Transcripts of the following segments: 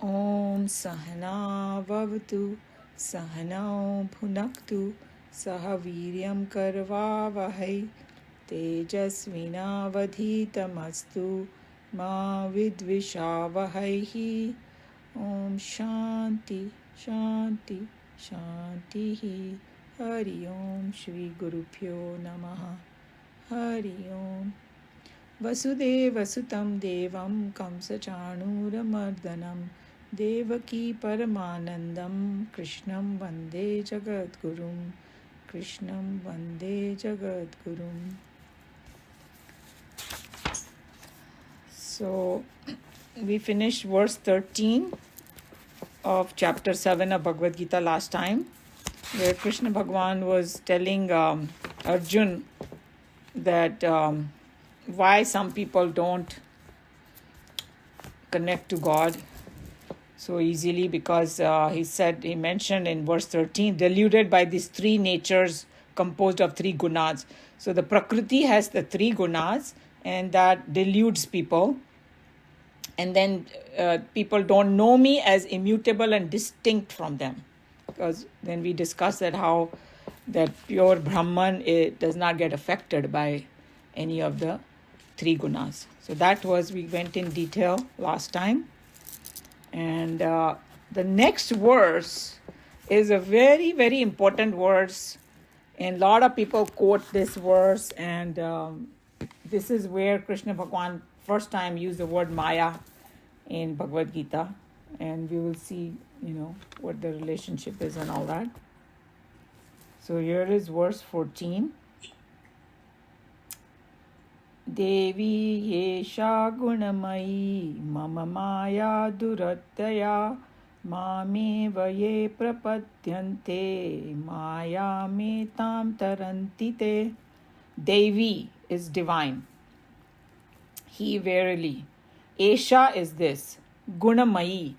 Om Sahana Vavatu Sahanao Bhunaktu Sahaviryam Karvavahai Tejasvinavadhitamastu Ma Vidvishavahaihi. Om Shanti Shanti Shanti. Hari Om Shri Guru Pyo Namaha. Hari Om. वसुदेवसुतं देवं कंसचाणूरमर्दनं देवकी परमानन्दं कृष्णं वन्दे जगद्गुरुं कृष्णं वन्दे जगद्गुरुं. So we finished verse 13 of chapter 7 of Bhagavad Gita last time, where Krishna Bhagwan was telling Arjun that why some people don't connect to God so easily, because he mentioned in verse 13, deluded by these three natures composed of three gunas. So the Prakriti has the three gunas, and that deludes people. And then people don't know me as immutable and distinct from them. Because then we discussed that how that pure Brahman, it does not get affected by any of the three gunas. So that was, we went in detail last time. And the next verse is a very, very important verse. And a lot of people quote this verse. And this is where Krishna Bhagwan first time used the word Maya in Bhagavad Gita. And we will see, what the relationship is and all that. So here is verse 14. Devi yesha gunamayi mama maya durattaya mameva ye prapadyante maya me tam tarantite. Devi is divine. He verily. Esha is this. Gunamayi.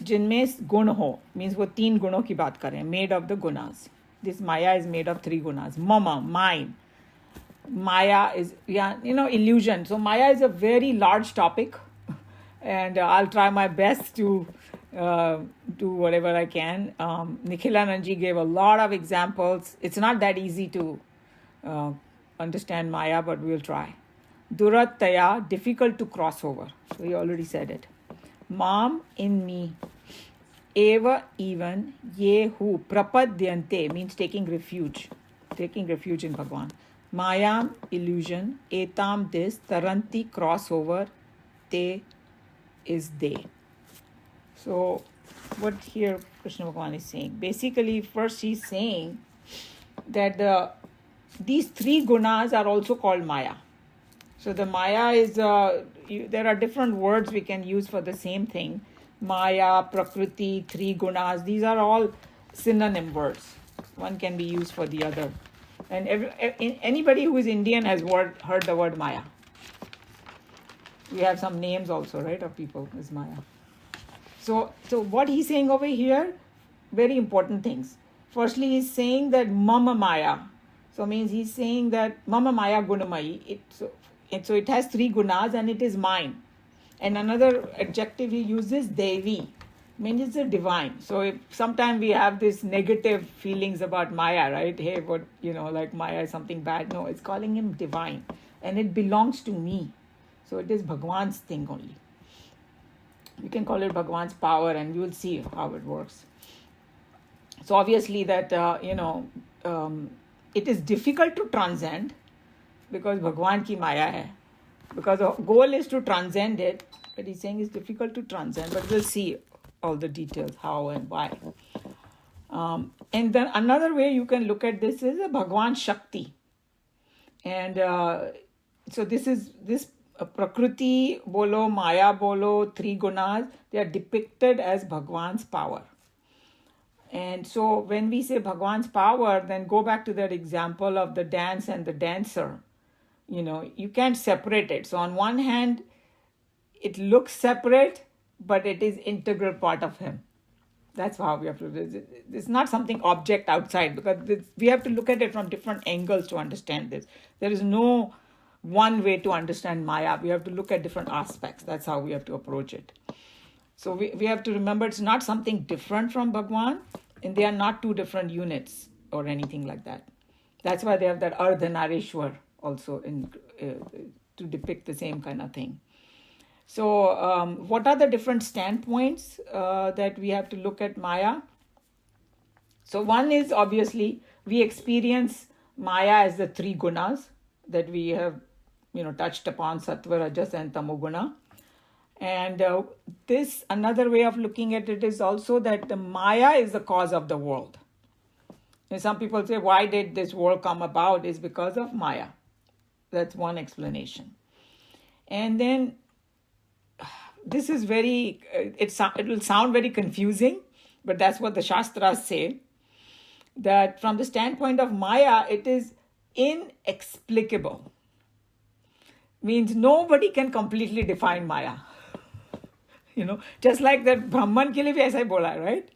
जिनमें गुण हो, means वो तीन गुणों की बात करें, made of the gunas. This Maya is made of three gunas. Mama, mine. Maya is, illusion. So Maya is a very large topic, and I'll try my best to do whatever I can. Nikhilananji gave a lot of examples. It's not that easy to understand Maya, but we'll try. Durattaya, difficult to cross over. So he already said it. Mam, in me. Eva, even. Ye, who. Prapadyante, means taking refuge in Bhagwan. Mayam, illusion. Etam, this. Taranti, crossover. Te is they. So what here Krishna Bhagwan is saying? Basically, first he's saying that these three gunas are also called Maya. So the Maya is, there are different words we can use for the same thing. Maya, Prakriti, three gunas, these are all synonym words. One can be used for the other. And anybody who is Indian has heard the word Maya. We have some names also, right, of people as Maya. So what he's saying over here, very important things. Firstly, he's saying that Mama Maya. So means he's saying that Mama Maya Gunamayi. So it has three gunas and it is mine. And another adjective he uses, Devi, means it's a divine. So if sometimes we have this negative feelings about Maya, right? Hey, what, like Maya is something bad. No, it's calling him divine. And it belongs to me. So it is Bhagwan's thing only. You can call it Bhagwan's power, and you will see how it works. So obviously that, it is difficult to transcend, because Bhagwan ki Maya hai. Because the goal is to transcend it, but he's saying it's difficult to transcend, but we'll see all the details, how and why. And then another way you can look at this is a Bhagwan Shakti. And so this Prakriti bolo, Maya bolo, three gunas, they are depicted as Bhagwan's power. And so when we say Bhagwan's power, then go back to that example of the dance and the dancer. You can't separate it. So on one hand, it looks separate, but it is integral part of him. That's how we have to do it. It's not something object outside, because we have to look at it from different angles to understand this. There is no one way to understand Maya. We have to look at different aspects. That's how we have to approach it. So we have to remember it's not something different from Bhagwan, and they are not two different units or anything like that. That's why they have that Ardhanarishwar also to depict the same kind of thing. So what are the different standpoints that we have to look at Maya? So one is obviously we experience Maya as the three gunas that we have, touched upon, Sattva, Rajas, and Tamoguna. And this, another way of looking at it is also that the Maya is the cause of the world. And some people say, why did this world come about? Is because of Maya. That's one explanation. And then this is it will sound very confusing, but that's what the Shastras say, that from the standpoint of Maya, it is inexplicable. Means nobody can completely define Maya. Just like that Brahman ke liye bhi aisa hi bola, right?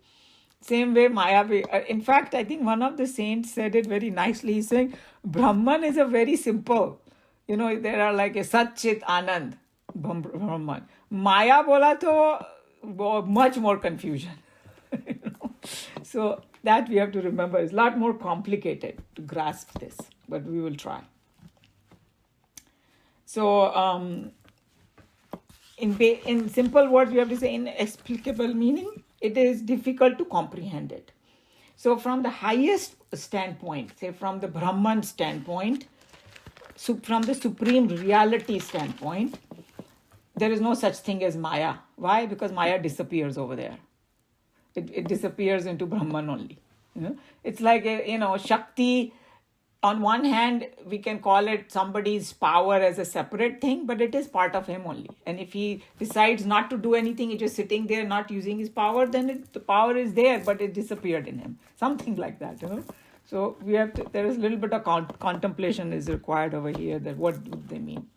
Same way Maya bhi. In fact, I think one of the saints said it very nicely. He's saying, Brahman is a very simple. There are like a Sat Chit Anand, Brahman. Maya bola to much more confusion. So that we have to remember is a lot more complicated to grasp this, but we will try. So in simple words, we have to say inexplicable, meaning it is difficult to comprehend it. So from the highest standpoint, say from the Brahman standpoint, from the supreme reality standpoint, there is no such thing as Maya. Why? Because Maya disappears over there. It disappears into Brahman only. It's like Shakti. On one hand, we can call it somebody's power as a separate thing, but it is part of him only. And if he decides not to do anything, he's just sitting there not using his power, then the power is there, but it disappeared in him. Something like that, So there is a little bit of contemplation is required over here, that what do they mean.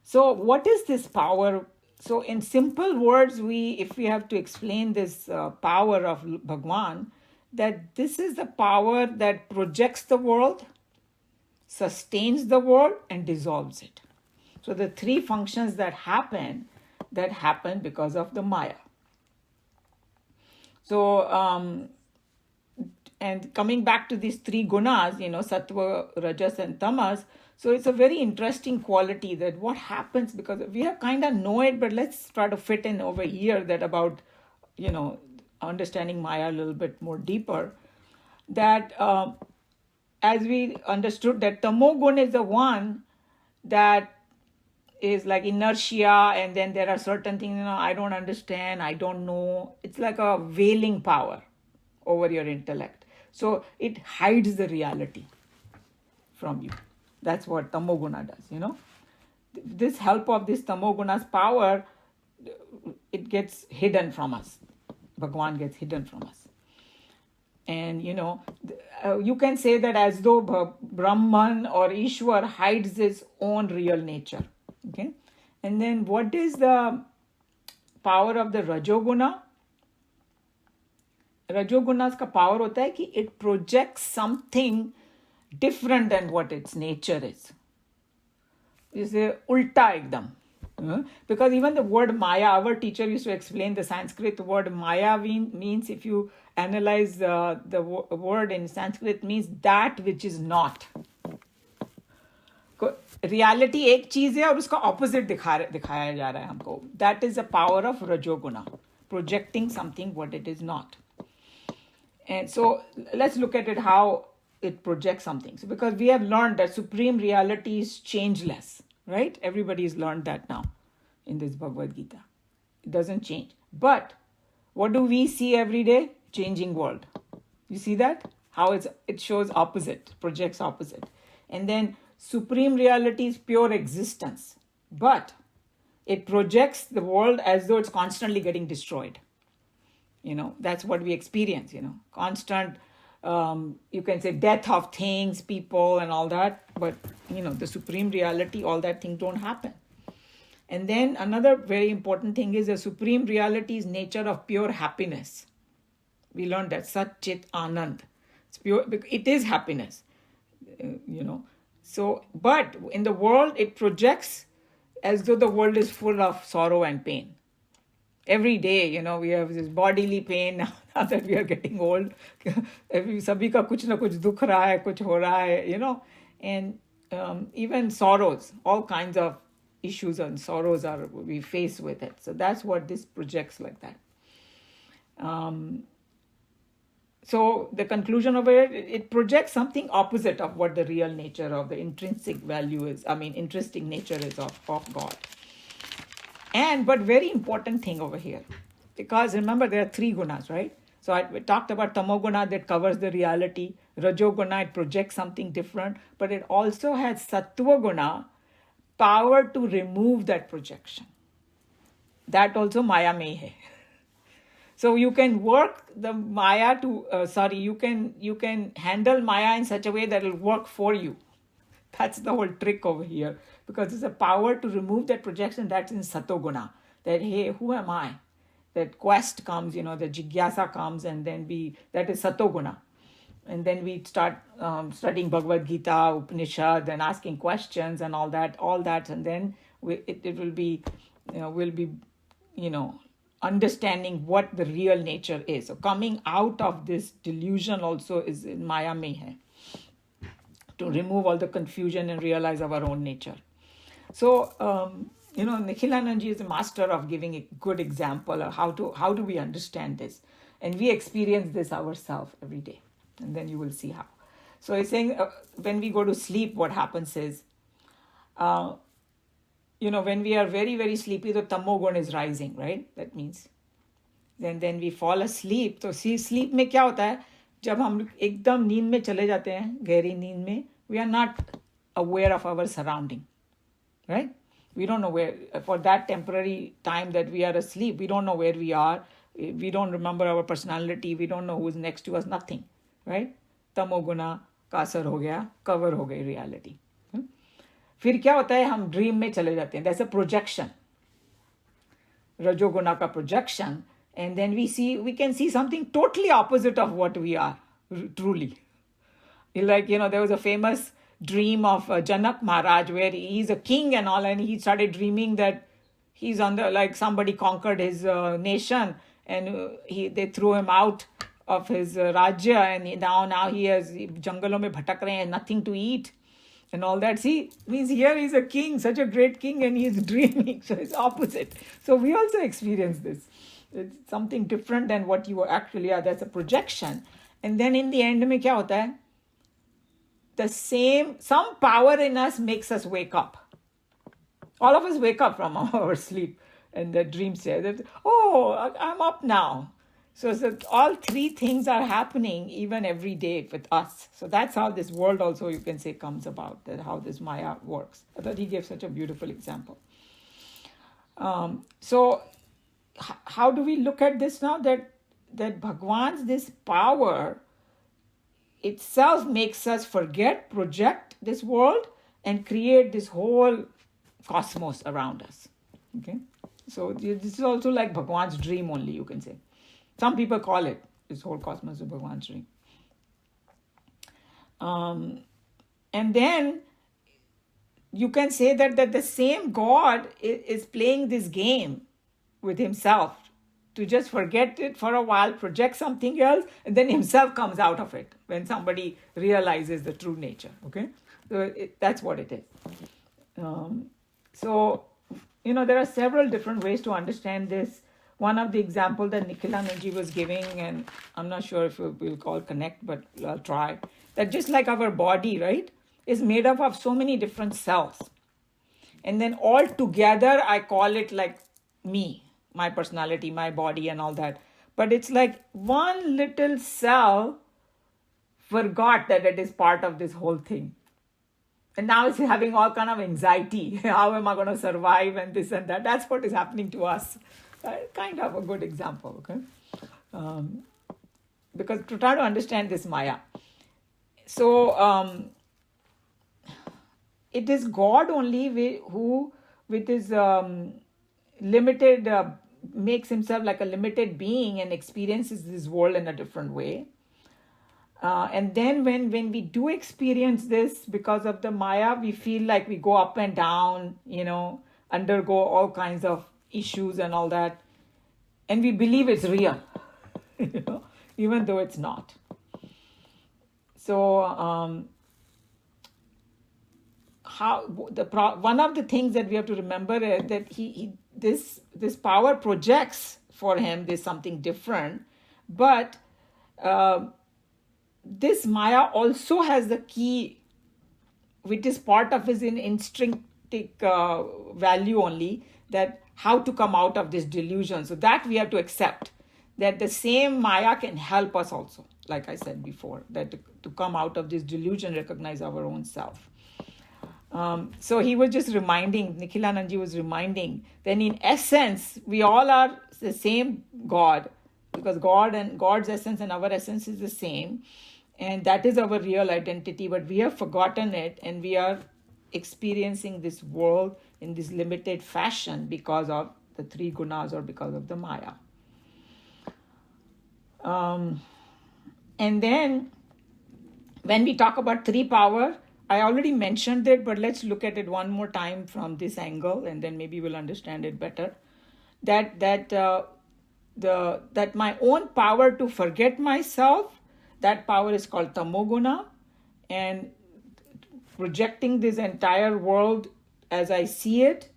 So what is this power? So in simple words, if we have to explain this power of Bhagwan, that this is the power that projects the world, sustains the world, and dissolves it. So the three functions that happen because of the Maya. So, and coming back to these three gunas, Sattva, Rajas, and Tamas, so it's a very interesting quality that what happens, because we have kind of know it, but let's try to fit in over here that about, understanding Maya a little bit more deeper, that as we understood that Tamogun is the one that is like inertia, and then there are certain things, I don't understand, I don't know. It's like a veiling power over your intellect. So it hides the reality from you. That's what Tamoguna does, This help of this Tamoguna's power, it gets hidden from us. Bhagwan gets hidden from us. And, you can say that as though Brahman or Ishwar hides his own real nature. Okay? And then what is the power of the Rajoguna? Rajoguna's ka power hota hai ki it projects something different than what its nature is. It's ulta ekdam. Because even the word Maya, our teacher used to explain the Sanskrit word Maya means, if you analyze the word in Sanskrit, means that which is not. Reality एक चीज है और उसका opposite दिखाया जा रहा है हमको. That is the power of Rajoguna, projecting something what it is not. And so let's look at it how it projects something. So because we have learned that supreme reality is changeless. Right? Everybody has learned that now in this Bhagavad Gita. It doesn't change. But what do we see every day? Changing world. You see that? How it shows opposite, projects opposite. And then supreme reality is pure existence. But it projects the world as though it's constantly getting destroyed. That's what we experience, constant, you can say death of things, people and all that. But, the supreme reality, all that things don't happen. And then another very important thing is the supreme reality's nature of pure happiness. We learned that Sat Chit Anand. It's pure, it is happiness, So, but in the world, it projects as though the world is full of sorrow and pain. every day, we have this bodily pain now that we are getting old. सभी का कुछ ना कुछ दुख रहा है, कुछ हो रहा है, and even sorrows, all kinds of issues and sorrows are we face with it. So that's what this projects like that. So the conclusion of it projects something opposite of what the real nature of the intrinsic value is. Interesting nature is of God. But very important thing over here, because remember there are three gunas, right? So we talked about tamoguna that covers the reality, rajoguna, it projects something different, but it also has sattva power to remove that projection. That also maya mein hai. So you can work the maya you can handle maya in such a way that it will work for you. That's the whole trick over here, because it's a power to remove that projection that's in satoguna. That, hey, who am I? That quest comes, the jigyasa comes, and then that is satoguna. And then we start studying Bhagavad Gita, Upanishad, and asking questions and all that, and then it will be, we'll be, understanding what the real nature is. So coming out of this delusion also is in Maya mein hai, to remove all the confusion and realize our own nature. So, Nikhilananji is a master of giving a good example of how do we understand this. And we experience this ourselves every day. And then you will see how. So he's saying when we go to sleep, what happens is, when we are very, very sleepy, the tamogun is rising, right? That means. Then we fall asleep. So sleep में क्या होता है? जब हम एकदम नींद में चले जाते हैं, गहरी नींद में, we are not aware of our surrounding, right? We don't know where, for that temporary time that we are asleep, we don't know where we are. We don't remember our personality. We don't know who is next to us, nothing, right? Tamoguna का असर हो गया, cover हो गई reality. फिर क्या होता है, हम ड्रीम में चले जाते हैं. That's a projection. Rajoguna का projection. And then we can see something totally opposite of what we are, truly. Like, there was a famous dream of Janak Maharaj where he's a king and all, and he started dreaming that he's somebody conquered his nation, and they threw him out of his Rajya, and now he has jungalon mein bhatak rahe hain, nothing to eat and all that. See, means here he's a king, such a great king, and he's dreaming. So it's opposite. So we also experience this. It's something different than what you actually are. That's a projection. And then in the end mein kya hota hai? Some power in us makes us wake up. All of us wake up from our sleep, and the dream says that, oh, I'm up now. So all three things are happening even every day with us. So that's how this world also, you can say, comes about, that how this Maya works. I thought he gave such a beautiful example. So how do we look at this now? That Bhagwan's this power itself makes us project this world, and create this whole cosmos around us. Okay? So this is also like Bhagwan's dream only, you can say. Some people call it, this whole cosmos, of Bhagwan's dream. And then you can say that the same God is playing this game with himself, to just forget it for a while, project something else, and then himself comes out of it when somebody realizes the true nature. Okay? So that's what it is. So, there are several different ways to understand this. One of the examples that Nikhilananji was giving, and I'm not sure if we'll call connect, but I'll try, that just like our body, right, is made up of so many different cells. And then all together, I call it like me, my personality, my body, and all that. But it's like one little cell forgot that it is part of this whole thing. And now it's having all kind of anxiety. How am I going to survive, and this and that? That's what is happening to us. Kind of a good example, okay? Because to try to understand this Maya. So, it is God only who, with his limited, makes himself like a limited being and experiences this world in a different way. And then when we do experience this because of the Maya, we feel like we go up and down, undergo all kinds of issues and all that. and we believe it's real, you know, even though it's not. So one of the things that we have to remember is that this power projects for him. There's something different, but this Maya also has the key, which is part of his intrinsic value only, that how to come out of this delusion. So that we have to accept, that the same Maya can help us also, like I said before, that to come out of this delusion, recognize our own self. So he was just reminding, Nikhilanandji was reminding, that in essence, we all are the same God, because God and God's essence and our essence is the same. And that is our real identity, but we have forgotten it, and we are experiencing this world in this limited fashion because of the three gunas or because of the Maya. And then when we talk about three power, I already mentioned it, but let's look at it one more time from this angle, and then maybe we'll understand it better. That my own power to forget myself, that power is called tamoguna, and projecting this entire world as I see it,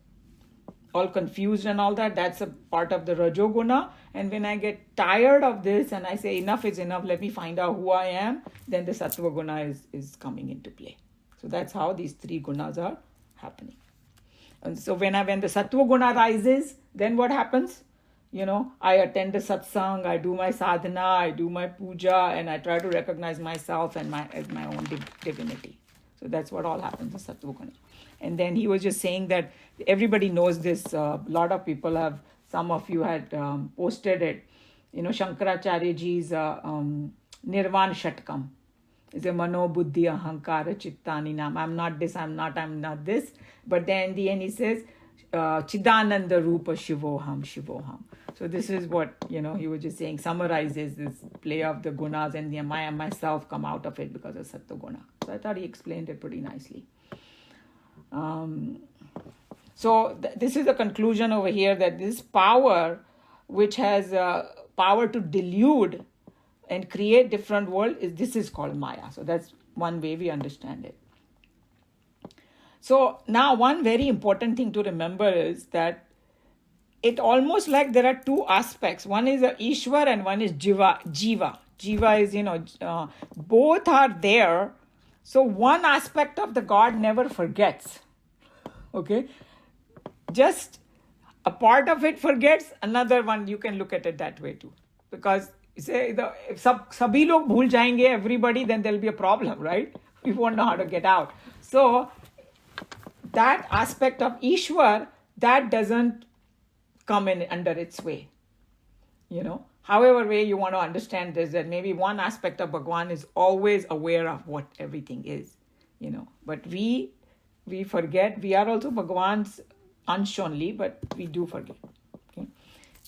all confused and all that, that's a part of the rajoguna. And when I get tired of this and I say enough is enough, let me find out who I am, then the sattva guna is coming into play. So that's how these three gunas are happening. And so when the sattva guna rises, then what happens? You know, I attend the satsang, I do my sadhana, I do my puja, and I try to recognize myself and as my own divinity. So that's what all happens in sattva guna. And then he was just saying that everybody knows this. A lot of people have, some of you had posted it. You know, Shankaracharya ji's Nirvan Shatkam. It's a Mano Buddhi Ahankara Chittani Nam. I'm not this, I'm not this. But then in the end he says, Chidananda Rupa Shivoham. So this is what, you know, he was just saying, summarizes this play of the gunas, and the Maya and myself come out of it because of Sattva Guna. So I thought he explained it pretty nicely. So this is the conclusion over here, that this power, which has power to delude and create different world, this is called Maya. So that's one way we understand it. So now one very important thing to remember is that it almost like there are two aspects. One is Ishwar and one is Jiva. Jiva is, you know, both are there. So one aspect of the God never forgets. Okay? Just a part of it forgets, another one, you can look at it that way too. Because say if sabhi log bhul jayenge, everybody, then there'll be a problem, right? We won't know how to get out. So that aspect of Ishwar, that doesn't come in under its way. You know, however way you want to understand this, that maybe one aspect of Bhagwan is always aware of what everything is, you know. But we forget, we are also Bhagwan's ansh only, but we do forget. Okay.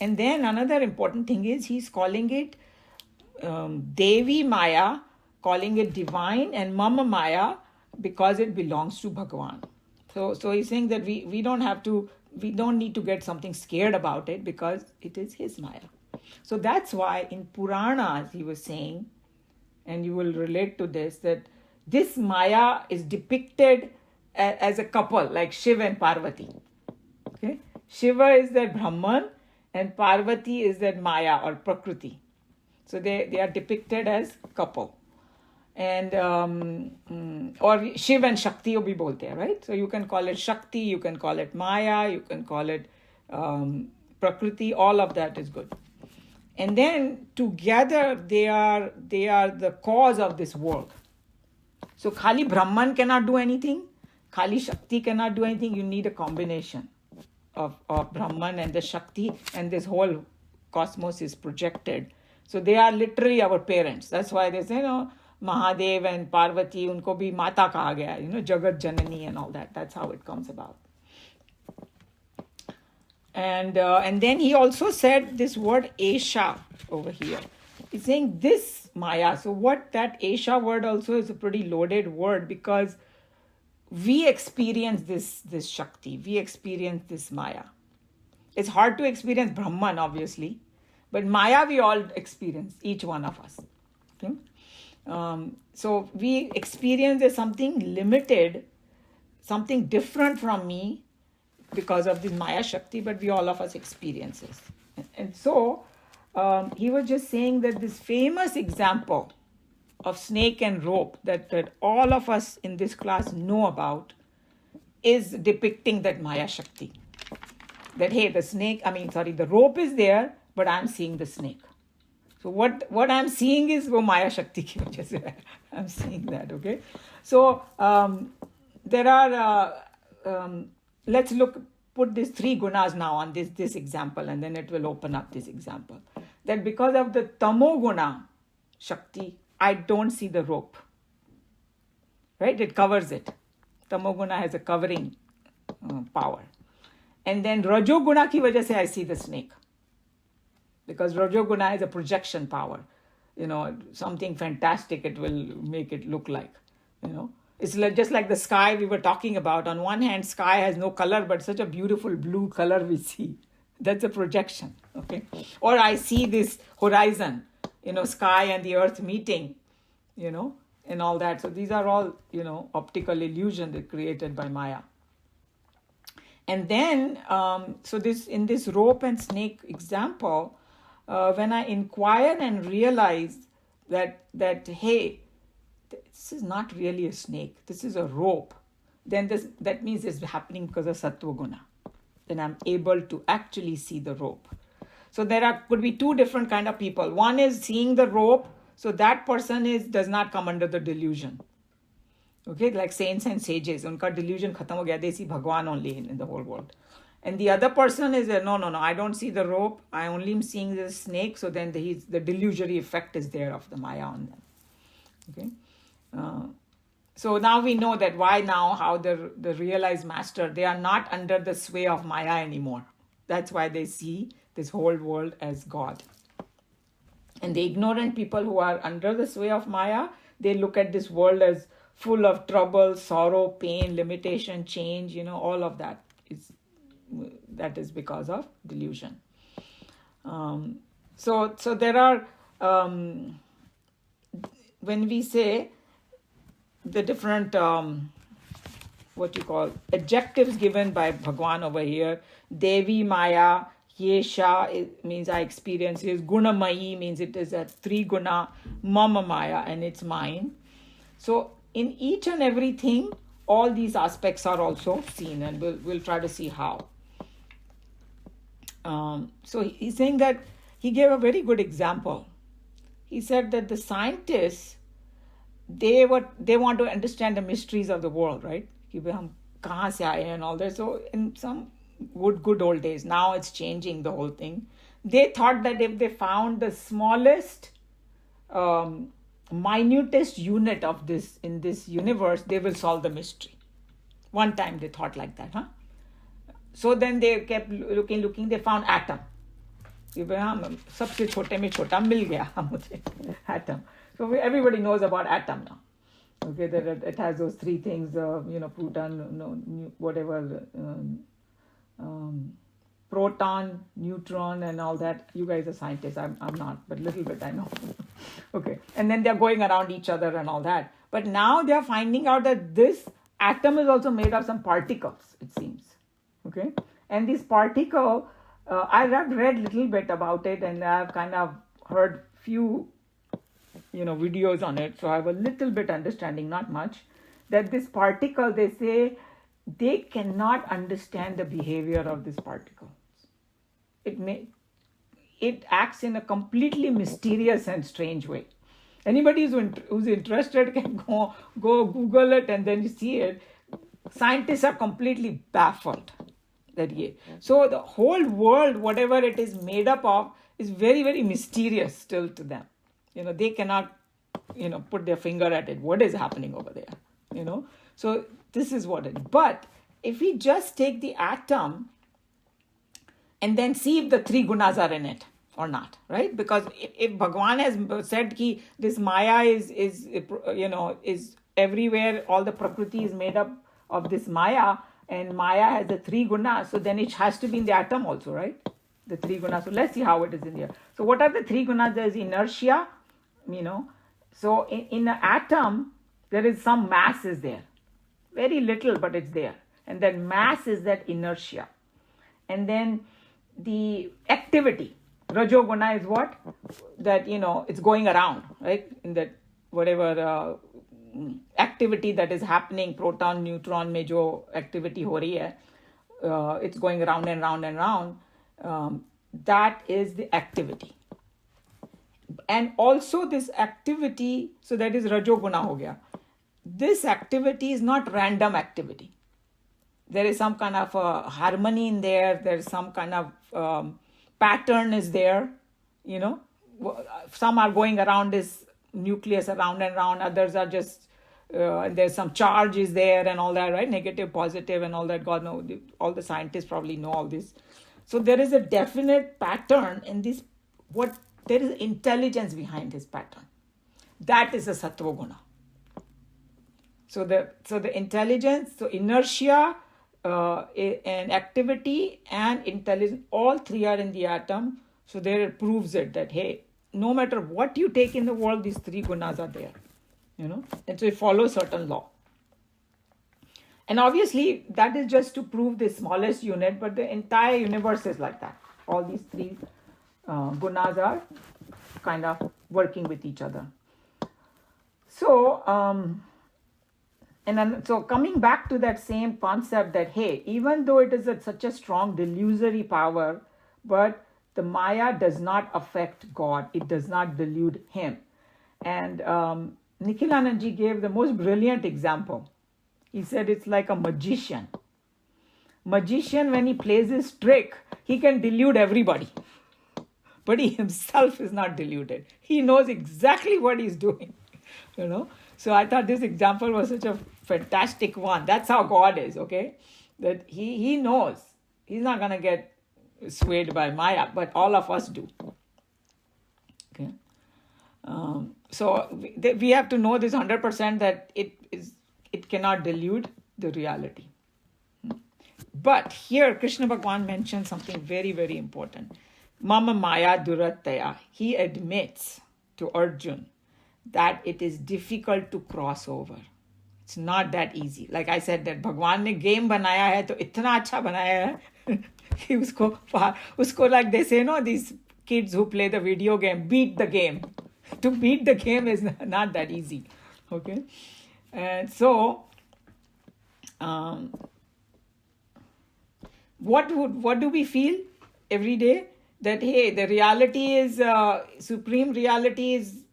And then another important thing is he's calling it Devi Maya, calling it divine, and Mama Maya because it belongs to Bhagwan. So he's saying that we don't need to get something scared about it because it is his Maya. So that's why in Puranas he was saying, and you will relate to this, that this Maya is depicted as a couple, like Shiva and Parvati. Okay, Shiva is that Brahman and Parvati is that Maya or Prakriti. So they are depicted as couple. And or Shiva and Shakti bhi bolte hai, right? So you can call it Shakti, you can call it Maya, you can call it Prakriti, all of that is good. And then together they are the cause of this world. So Khali Brahman cannot do anything, Khali Shakti cannot do anything. You need a combination of Brahman and the Shakti, and this whole cosmos is projected. So they are literally our parents. That's why they say, you know, Mahadev and Parvati, unko bhi Mata kaha gaya, you know, Jagat Janani and all that. That's how it comes about. And then he also said this word Esha over here. He's saying this Maya. So what that Esha word also is a pretty loaded word, because we experience this Shakti. We experience this Maya. It's hard to experience Brahman, obviously, But Maya we all experience, each one of us. Okay? So we experience as something limited, something different from me because of this Maya Shakti, but we all of us experiences. And so he was just saying that this famous example of snake and rope that all of us in this class know about is depicting that Maya Shakti. That, hey, the rope is there, but I'm seeing the snake. So what I'm seeing is wo Maya Shakti ki wajah se hai. I'm seeing that, okay? So there are, let's put these 3 gunas now on this example, and then it will open up this example. That because of the tamo guna Shakti, I don't see the rope. Right? It covers it. Tamo guna has a covering power. And then Rajo guna ki wajah se I see the snake. Because Rajo guna is a projection power. Something fantastic it will make it look like. It's just like the sky we were talking about. On one hand, sky has no color, but such a beautiful blue color we see. That's a projection, okay? Or I see this horizon, sky and the earth meeting, and all that. So these are all, optical illusion that created by Maya. And then, in this rope and snake example, when I inquire and realize that hey, this is not really a snake, this is a rope, then that means it's happening because of Sattva Guna. Then I'm able to actually see the rope. So there could be 2 different kind of people. One is seeing the rope, so that person does not come under the delusion. Okay, like saints and sages, unka delusion khatam ho gaya, they see Bhagwan only in the whole world. And the other person is, no, I don't see the rope, I only am seeing the snake, so then the delusory effect is there of the Maya on them. Okay. So now we know that how the realized master, they are not under the sway of Maya anymore. That's why they see this whole world as God. And the ignorant people who are under the sway of Maya, they look at this world as full of trouble, sorrow, pain, limitation, change, all of that is because of delusion. So there are, when we say the different, adjectives given by Bhagwan over here, Devi Maya, Yesha, it means I experience it. Gunamayi means it is a 3 guna, Mama Maya, and it's mine. So in each and everything, all these aspects are also seen, and we'll try to see how. So he's saying that he gave a very good example. He said that the scientists, they want to understand the mysteries of the world, right? Ki bhai hum kahan se aaye and all that. So in some good old days, now it's changing the whole thing. They thought that if they found the smallest, minutest unit of this in this universe, they will solve the mystery. One time they thought like that, huh? So then they kept looking, they found atom. सबसे छोटे में छोटा मिल गया मुझे, atom. So everybody knows about atom now. Okay, that it has those 3 things, proton, proton, neutron, and all that. You guys are scientists. I'm not, but little bit I know. Okay, and then they're going around each other and all that. But now they're finding out that this atom is also made of some particles, it seems. Okay, and this particle, I've read little bit about it, and I've kind of heard few, videos on it. So I have a little bit understanding, not much, that this particle, they say, they cannot understand the behavior of this particle. It acts in a completely mysterious and strange way. Anybody who's interested can go Google it, and then you see it. Scientists are completely baffled. So the whole world, whatever it is made up of, is very, very mysterious still to them. They cannot, put their finger at it. What is happening over there? So this is what it is. But if we just take the atom and then see if the 3 gunas are in it or not, right? Because if Bhagwan has said that this Maya is everywhere, all the Prakriti is made up of this Maya, and Maya has the 3 gunas, so then it has to be in the atom also, right? The three gunas. So let's see how it is in here. So what are the three gunas? There is inertia, So in an atom, there is some mass is there. Very little, but it's there. And that mass is that inertia. And then the activity. Rajoguna is what? That, it's going around, right? In that whatever activity that is happening, proton, neutron में जो activity हो रही है, it's going round and round and round. That is the activity. And also this activity, so that is Rajoguna ho gaya. This activity is not random activity. There is some kind of a harmony in there. There is some kind of pattern is there. Some are going around this nucleus around and around. Others are just, there's some charge is there and all that, right? Negative, positive and all that. God knows, all the scientists probably know all this. So there is a definite pattern in this. There is intelligence behind this pattern. That is the Sattva Guna. So the intelligence, so inertia, and activity and intelligence, all three are in the atom. So there it proves it that, hey, no matter what you take in the world, these three gunas are there. And so it follows certain law. And obviously that is just to prove the smallest unit, but the entire universe is like that. All these three gunas are kind of working with each other. So, so coming back to that same concept that, hey, even though it is such a strong delusory power, but the Maya does not affect God. It does not delude him. And Nikhilanandji gave the most brilliant example. He said it's like a magician. Magician, when he plays his trick, he can delude everybody. But he himself is not deluded. He knows exactly what he's doing. So I thought this example was such a fantastic one. That's how God is, okay? That he knows. He's not going to get swayed by Maya, but all of us do. Okay? So we have to know this 100% that it cannot delude the reality. But here Krishna Bhagavan mentions something very, very important. Mama Maya Durattaya. He admits to Arjun that it is difficult to cross over. It's not that easy. Like I said, that Bhagwan ne game banaya hai, to itna acha banaya hai, ki usko like they say, these kids who play the video game, beat the game. To beat the game is not that easy. Okay? And so, what do we feel every day? That, hey, the reality is, supreme reality is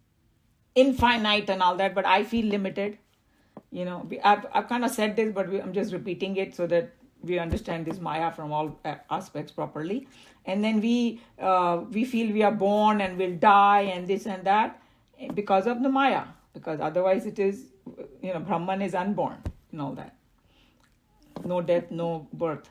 infinite and all that, but I feel limited. I've kind of said this, but I'm just repeating it so that we understand this Maya from all aspects properly. And then we feel we are born and will die and this and that because of the Maya. Because otherwise it is, Brahman is unborn and all that. No death, no birth.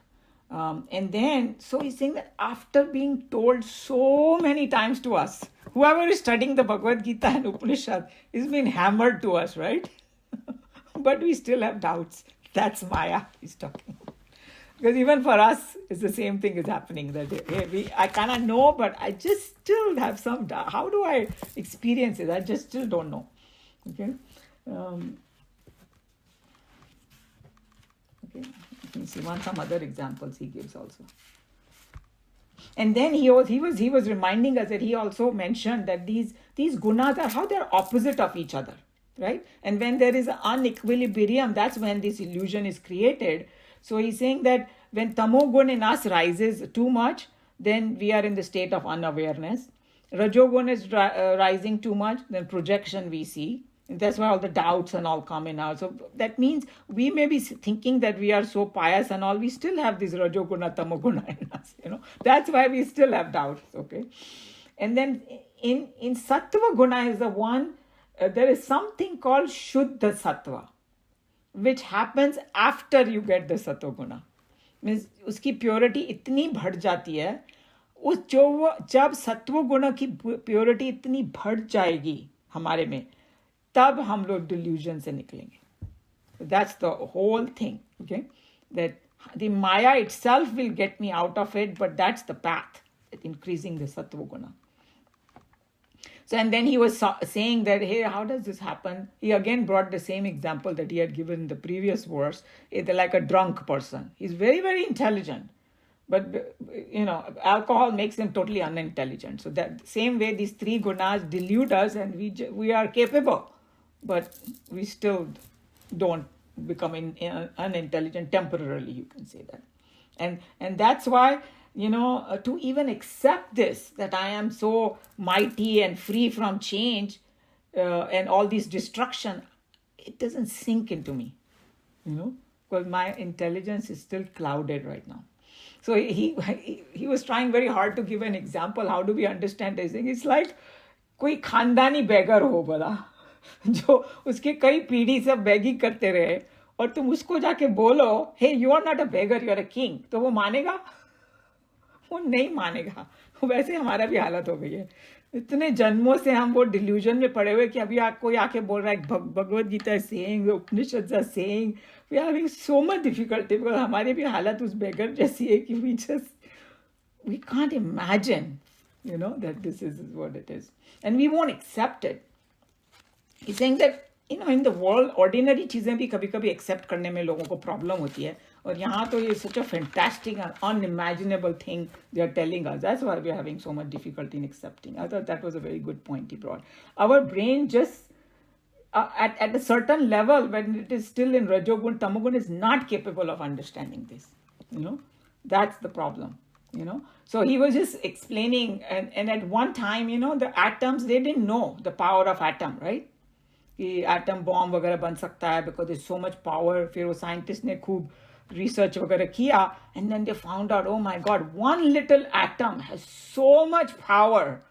And then, so he's saying that after being told so many times to us, whoever is studying the Bhagavad Gita and Upanishad is being hammered to us, right? But we still have doubts. That's Maya he's talking. Because even for us, it's the same thing is happening. That hey, I kind of know, but I just still have some doubt. How do I experience it? I just still don't know. Okay. Okay. Let me see some other examples he gives also. And then he was reminding us that he also mentioned that these gunas are how they're opposite of each other, right? And when there is an unequilibrium, that's when this illusion is created. So he's saying that when tamogun in us rises too much, then we are in the state of unawareness. Rajogun is rising too much, then projection we see. And that's why all the doubts and all come in now. So that means we may be thinking that we are so pious and all, we still have this Rajoguna, Tamoguna in us, That's why we still have doubts, okay? And then in Sattva Guna is the one, there is something called Shuddha Sattva, which happens after you get the Sattva Guna. Means उसकी purity इतनी बढ़ जाती है, जब सत्व गुण की purity इतनी बढ़ जाएगी हमारे में, तब हम लोग delusion से निकलेंगे. That's the whole thing, okay? That the Maya itself will get me out of it, but that's the path. increasing the sattva guna. So, and then he was saying that, hey, how does this happen? He again brought the same example that he had given in the previous verse. It's like a drunk person. He's very, very intelligent. But, alcohol makes him totally unintelligent. So that same way, these three gunas delude us and we are capable. But we still don't become unintelligent temporarily, you can say that. And that's why, to even accept this, that I am so mighty and free from change and all this destruction, it doesn't sink into me, because my intelligence is still clouded right now. So he was trying very hard to give an example. How do we understand this thing? It's like कोई खानदानी बेगर हो बोला, जो उसके कई पीढ़ी से बेगी करते रहे, और तुम उसको जाके बोलो, hey you are not a beggar, you are a king, तो वो मानेगा? वो नहीं मानेगा. वैसे हमारा भी हालत हो गई है. इतने जन्मों से हम वो डिल्यूजन में पड़े हुए कि अभी कोई आके बोल रहा है Bhagavad Gita saying, Upanishad saying, we are having so much difficulty, because हमारी भी हालत उस बेगर जैसी है कि we can't imagine, that this is what it is. And we won't accept it. He's saying that, in the world, ordinary चीज़ें भी कभी-कभी accept करने में लोगों को problem होती है. और यहाँ तो ये such a fantastic and unimaginable thing they are telling us. That's why we are having so much difficulty in accepting. I thought that was a very good point he brought. Our brain just, at a certain level, when it is still in Rajogun, Tamogun, is not capable of understanding this. That's the problem. So he was just explaining, and at one time, the atoms, they didn't know the power of atom, right? कि atom bomb वगैरह बन सकता है, because there's so much power. फिर वो scientist ने खूब research वगैरह किया, and then they found out, oh my God, one little atom has so much power.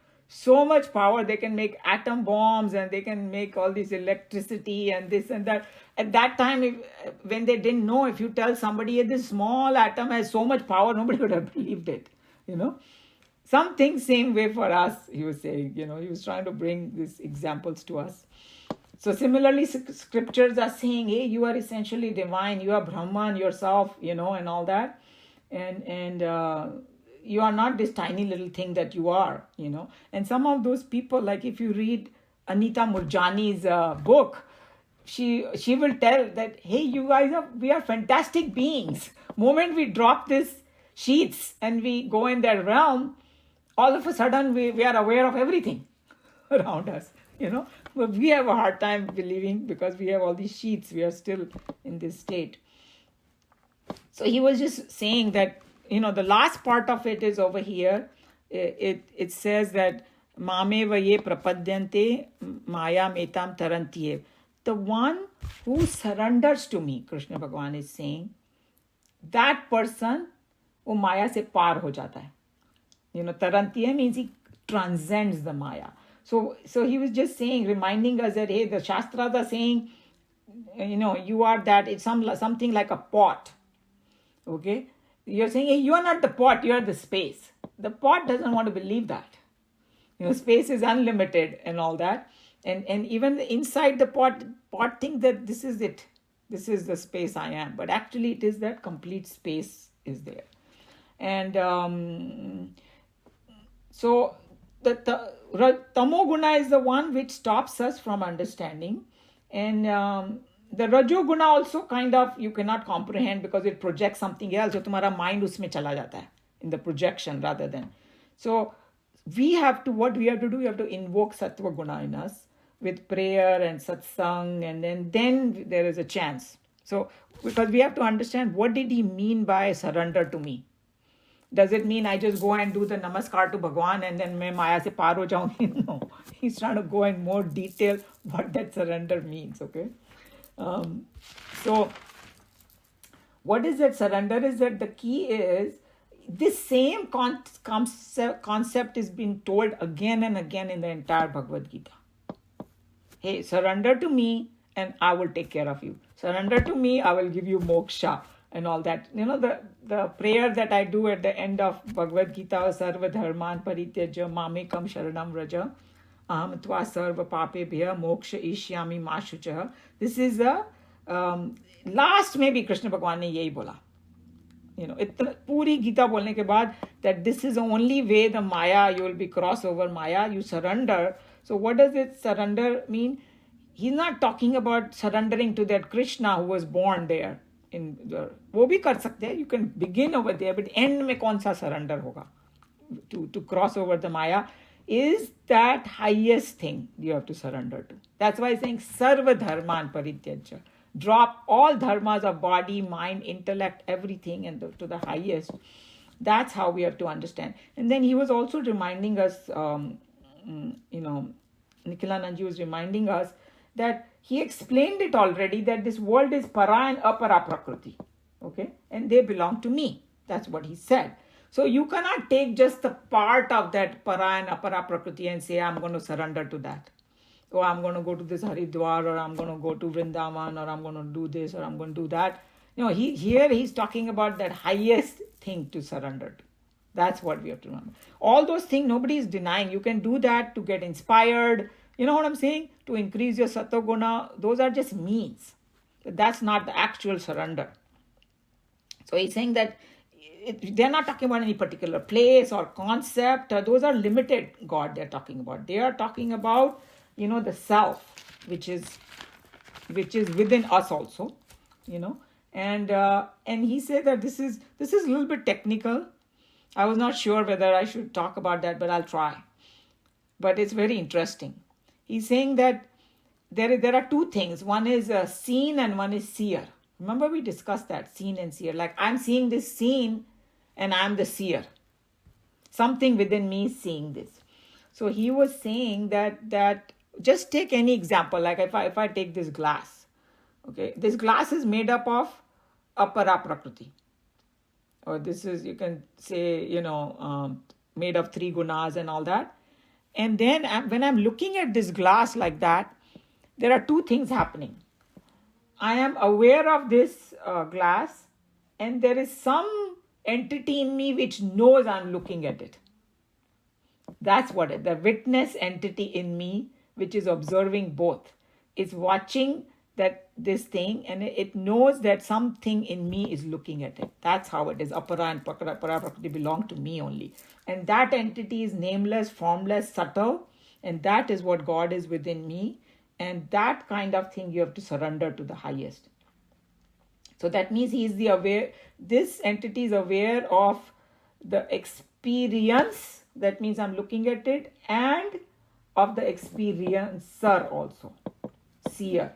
They can make atom bombs, and they can make all this electricity and this and that. At that time, when they didn't know, if you tell somebody this small atom has so much power, nobody would have believed it, Something same way for us, he was saying, he was trying to bring these examples to us. So similarly, scriptures are saying, hey, you are essentially divine, you are Brahman yourself, and all that. And you are not this tiny little thing that you are, And some of those people, like if you read Anita Murjani's book, she will tell that, hey, you guys we are fantastic beings. Moment we drop these sheets and we go in that realm, all of a sudden we are aware of everything around us, But we have a hard time believing, because we have all these sheets. We are still in this state. So he was just saying that, the last part of it is over here. It says that Mame vaye prapadyante maya metam tarantiye. The one who surrenders to me, Krishna Bhagavan is saying, that person wo maya se par ho jata hai. Tarantiye means he transcends the maya. So he was just saying, reminding us that, hey, the Shastras are saying, you are that, it's something like a pot. Okay? You're saying, hey, you are not the pot, you are the space. The pot doesn't want to believe that. Space is unlimited and all that. And even inside the pot thinks that this is it. This is the space I am. But actually it is that complete space is there. And so the Tamoguna is the one which stops us from understanding. And the Rajoguna also kind of, you cannot comprehend, because it projects something else. So तुम्हारा mind उसमें चला जाता है, in the projection rather than. So what we have to do, we have to invoke Sattva Guna in us with prayer and satsang, and then there is a chance. So, because we have to understand, what did he mean by surrender to me? Does it mean I just go and do the namaskar to Bhagwan and then मैं माया से पार हो जाऊंगी? No. He's trying to go in more detail what that surrender means, okay? So, what is that surrender? Is that the key is, this same concept is being told again and again in the entire Bhagavad Gita. Hey, surrender to me and I will take care of you. Surrender to me, I will give you moksha and all that. The prayer that I do at the end of Bhagavad Gita, Sarva Dharman Parityaja Mamekam Sharanam Raja Aham Tva Sarva Papebhya Moksha Ishyami Mashucha. This is the last, maybe Krishna Bhagavan ne yahi bola. इतना पूरी गीता बोलने के बाद that this is the only way the Maya, you will be cross over Maya, you surrender. So what does it surrender mean? He's not talking about surrendering to that Krishna who was born there. वो भी कर सकते हैं, you can begin over there, but end में कौन सा surrender होगा? To cross over the Maya is that highest thing you have to surrender to. That's why he's saying sarva dharman parityajya. Drop all dharmas of body, mind, intellect, everything, and to the highest. That's how we have to understand. And then he was also reminding us, Nikhilanandji was reminding us that he explained it already, that this world is para and apara prakriti. Okay? And they belong to me. That's what he said. So you cannot take just the part of that para and apara prakriti and say, I'm going to surrender to that. Oh, I'm going to go to this Haridwar, or I'm going to go to Vrindavan, or I'm going to do this, or I'm going to do that. Here he's talking about that highest thing to surrender to. That's what we have to remember. All those things, nobody is denying. You can do that to get inspired. You know what I'm saying? To increase your sattva-guna. Those are just means. That's not the actual surrender. So he's saying that they're not talking about any particular place or concept. Those are limited God they're talking about. They are talking about, the self, which is within us also, And he said that this is a little bit technical. I was not sure whether I should talk about that, but I'll try. But it's very interesting. He's saying that there are two things. One is seen and one is seer. Remember we discussed that, seen and seer. Like I'm seeing this scene and I'm the seer. Something within me is seeing this. So he was saying that just take any example. Like if I take this glass, okay, this glass is made up of apara prakriti. Or this is, you can say, made of 3 gunas and all that. And then when I'm looking at this glass like that, there are two things happening. I am aware of this glass, and there is some entity in me which knows I'm looking at it. That's what it is. The witness entity in me, which is observing both, is watching this thing, and it knows that something in me is looking at it. That's how it is. Apara and para prakriti belong to me only. And that entity is nameless, formless, subtle, and that is what God is within me. And that kind of thing you have to surrender to the highest. So that means he is the aware, this entity is aware of the experience, that means I'm looking at it, and of the experiencer also, seer.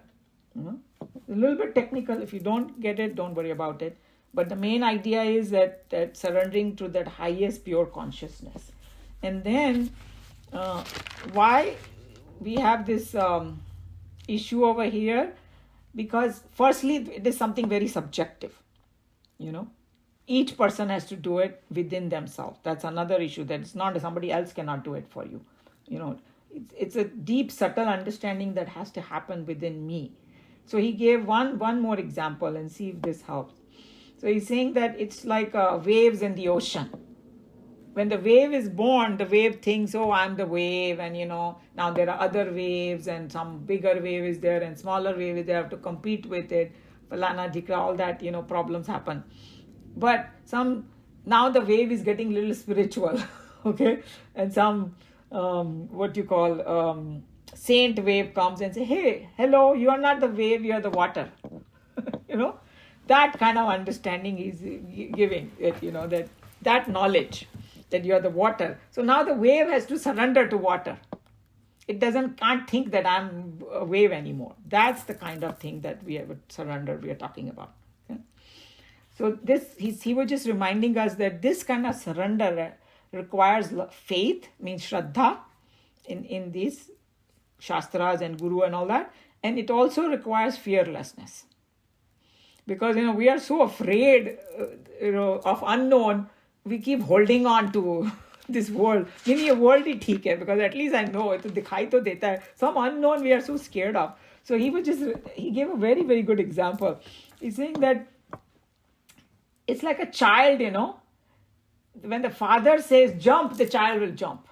A little bit technical. If you don't get it, don't worry about it. But the main idea is that surrendering to that highest pure consciousness. And then why we have this issue over here? Because firstly, it is something very subjective. Each person has to do it within themselves. That's another issue. That it's not somebody else cannot do it for you. It's a deep, subtle understanding that has to happen within me. So he gave one more example, and see if this helps. So he's saying that it's like waves in the ocean. When the wave is born, the wave thinks, oh, I'm the wave, and now there are other waves, and some bigger wave is there and smaller wave is there, have to compete with it, falana dhikra, all that, problems happen. But now the wave is getting a little spiritual, okay? And some, saint wave comes and say, hey, hello, you are not the wave, you are the water. That kind of understanding is giving it, that knowledge that you are the water. So now the wave has to surrender to water. It can't think that I'm a wave anymore. That's the kind of thing that we have surrender we are talking about. Okay? So he was just reminding us that this kind of surrender requires faith, means shraddha in these shastras and guru and all that, and it also requires fearlessness, because we are so afraid of unknown. We keep holding on to this world. Maybe a world is ठीक है, because at least I know it दिखाई तो देता है. Some unknown we are so scared of. So he gave a very, very good example. He's saying that it's like a child, when the father says jump, the child will jump.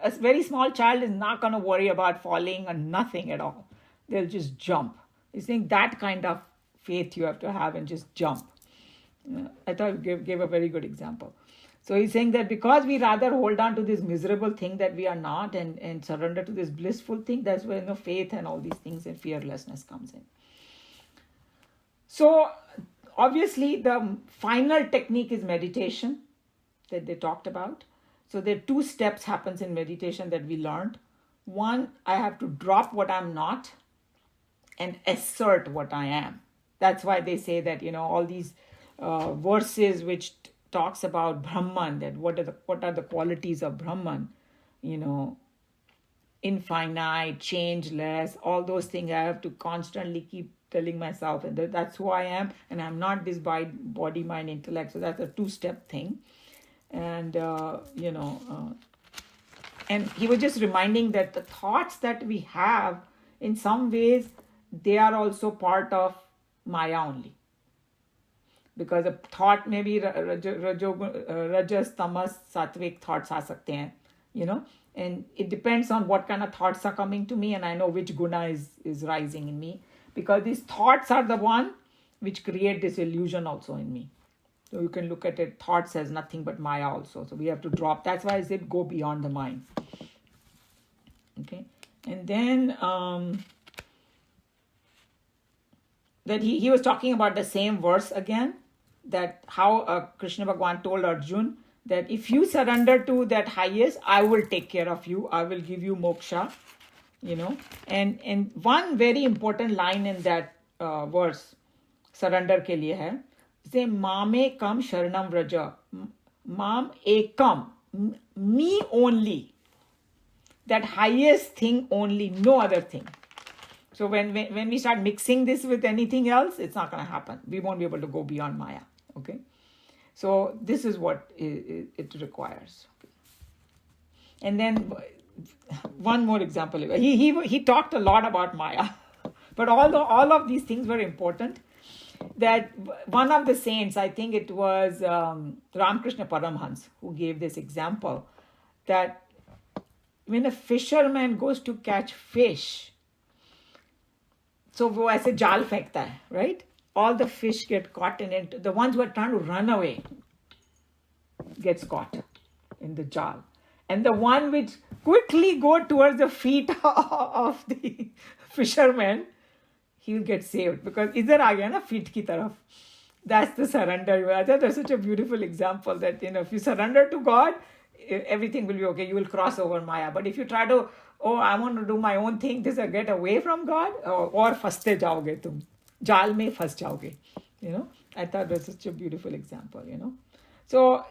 A very small child is not going to worry about falling or nothing at all. They'll just jump. He's saying that kind of faith you have to have and just jump. I thought he gave a very good example. So he's saying that because we rather hold on to this miserable thing that we are not, and surrender to this blissful thing, that's where faith and all these things and fearlessness comes in. So obviously the final technique is meditation that they talked about. So there are two steps happens in meditation that we learned. One, I have to drop what I'm not and assert what I am. That's why they say that, all these verses which talks about Brahman, that what are the qualities of Brahman, infinite, changeless, all those things I have to constantly keep telling myself, and that's who I am, and I'm not this body, mind, intellect. So that's a two-step thing. And and he was just reminding that the thoughts that we have, in some ways, they are also part of Maya only. Because a thought may be rajas, tamas, sattvic thoughts aa sakte hain, and it depends on what kind of thoughts are coming to me, and I know which guna is rising in me, because these thoughts are the one which create this illusion also in me. So you can look at it, thoughts as nothing but Maya also. So we have to drop. That's why I said go beyond the mind. Okay. And then that he was talking about the same verse again, that how Krishna Bhagavan told Arjun that if you surrender to that highest, I will take care of you. I will give you moksha, And one very important line in that verse, surrender ke liye hai, say, Mame kam sharanam vraja. Mam ekam. Me only. That highest thing only, no other thing. So when we start mixing this with anything else, it's not going to happen. We won't be able to go beyond Maya. Okay? So this is what it requires. And then one more example. He talked a lot about Maya. But all of these things were important. That one of the saints, I think it was Ramakrishna Paramhans, who gave this example, that when a fisherman goes to catch fish, so wo aise jaal fenkta hai, right? All the fish get caught in it. The ones who are trying to run away gets caught in the jaal. And the one which quickly go towards the feet of the fisherman, he'll get saved, because idhar aa gaya na feet ki taraf. That's the surrender. I thought that's such a beautiful example that, if you surrender to God, everything will be okay. You will cross over Maya. But if you try to, I want to do my own thing, this will get away from God, or faste jaoge tum. Jaal mein fas jaoge. I thought that's such a beautiful example, So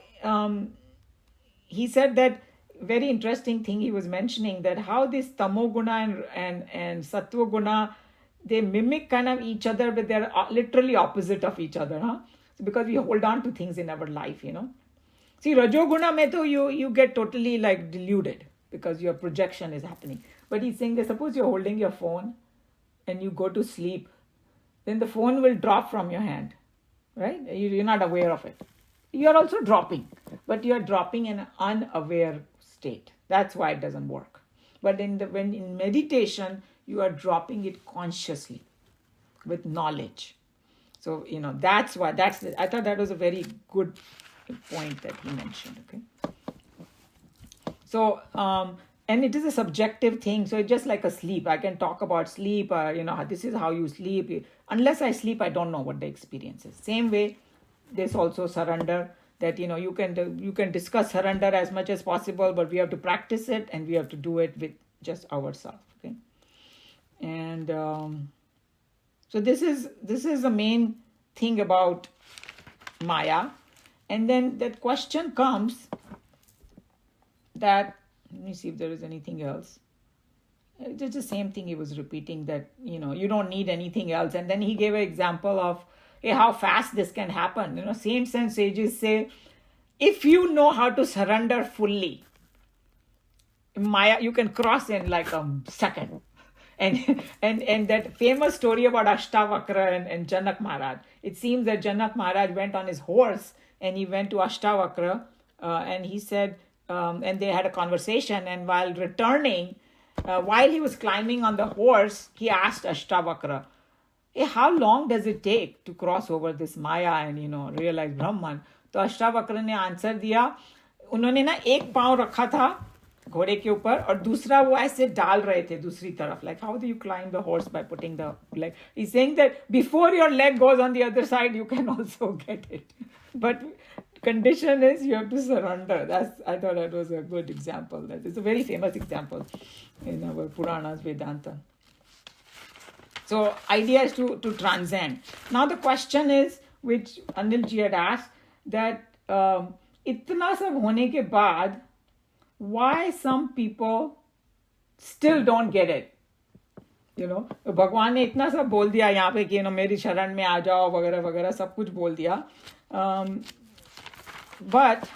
he said that very interesting thing he was mentioning, that how this tamoguna and sattva guna, they mimic kind of each other, but they're literally opposite of each other, huh? So because we hold on to things in our life, See, rajoguna mein to you get totally like deluded because your projection is happening. But he's saying that suppose you're holding your phone and you go to sleep, then the phone will drop from your hand, right? You're not aware of it. You're also dropping, but you're dropping in an unaware state. That's why it doesn't work. But when in meditation, you are dropping it consciously with knowledge. So, that's why, I thought that was a very good point that he mentioned, okay? So, and it is a subjective thing. So it's just like a sleep. I can talk about sleep, this is how you sleep. Unless I sleep, I don't know what the experience is. Same way, there's also surrender, that, you can discuss surrender as much as possible, but we have to practice it, and we have to do it with just ourselves, okay? And so this is the main thing about Maya. And then that question comes that, let me see if there is anything else. It's the same thing he was repeating, that, you don't need anything else. And then he gave an example of how fast this can happen. Saints and sages say, if you know how to surrender fully, Maya, you can cross in like a second. And that famous story about Ashtavakra and Janak Maharaj. It seems that Janak Maharaj went on his horse and he went to Ashtavakra and he said, and they had a conversation, and while returning, while he was climbing on the horse, he asked Ashtavakra, how long does it take to cross over this Maya and realize Brahman? तो अष्टावक्र ने answer दिया, उन्होंने ना एक पांव रखा था घोड़े के ऊपर और दूसरा वो ऐसे डाल रहे थे दूसरी तरफ, like how do you climb the horse by putting the leg? He's saying that before your leg goes on the other side, you can also get it. But condition is you have to surrender. I thought that was a good example. That is a very famous example in our Puranas, Vedanta. So idea is to transcend. Now the question is, which Anil ji had asked, that itna sab hone ke baad, why some people still don't get it? भगवान ने इतना सब बोल दिया यहाँ पे कि मेरी शरण में आ जाओ वगैरह वगैरह सब कुछ बोल दिया, but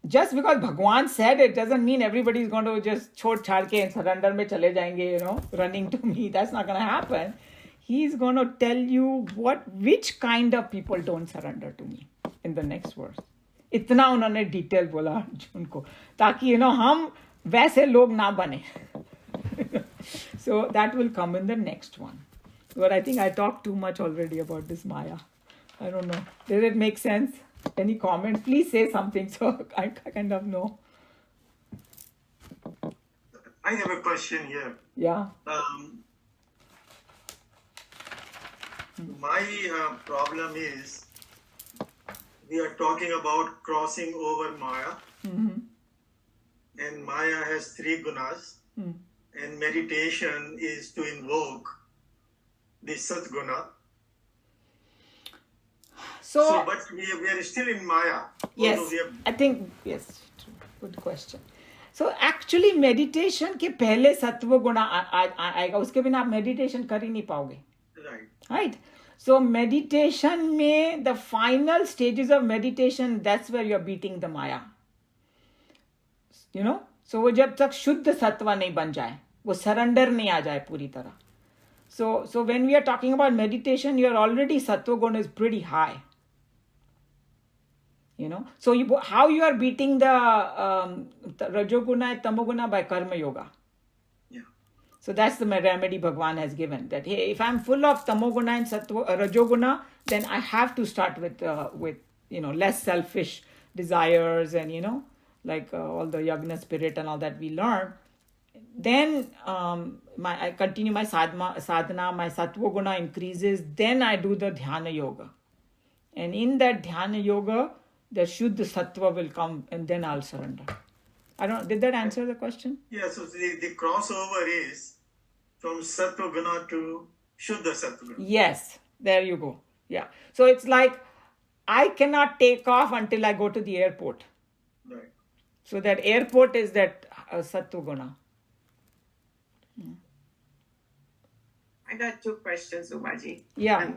just because Bhagwan said it doesn't mean everybody is going to just chhod chhad ke and surrender mein chale jayenge, running to me. That's not going to happen. He's going to tell you which kind of people don't surrender to me in the next verse. इतना उन्होंने detail बोला अर्जुन को ताकि हम वैसे लोग ना बने. So that will come in the next one. But I think I talked too much already about this Maya. I don't know. Did it make sense? Any comments? Please say something so I kind of know. I have a question here. Yeah. My problem is we are talking about crossing over Maya. Mm-hmm. And Maya has 3 gunas. Mm. And meditation is to invoke the Sat Guna. So but we are still in Maya. Yes, I think, yes, good question. So actually meditation के पहले सत्व गुणा आएगा, उसके बिना आप meditation कर ही नहीं पाओगे. Right. So meditation में the final stages of meditation, that's where you're beating the Maya. So वो जब तक शुद्ध सत्व नहीं बन जाए, वो surrender नहीं आ जाए पूरी तरह. So when we are talking about meditation, you're already sattva guna is pretty high. So how you are beating the rajoguna and tamoguna? By karma yoga. Yeah. So that's the remedy Bhagwan has given, that hey, if I'm full of tamoguna and rajoguna, then I have to start with less selfish desires and like all the yagna spirit and all that we learn. Then I continue my sadhana, my sattva guna increases, then I do the dhyana yoga. And in that dhyana yoga, the Shuddha Sattva will come and then I'll surrender. Did that answer the question? Yeah, so the crossover is from Sattva Guna to Shuddha Sattva Guna. Yes, there you go. Yeah. So it's like I cannot take off until I go to the airport. Right. So that airport is that Sattva Guna. I got 2 questions, Umaji. Yeah.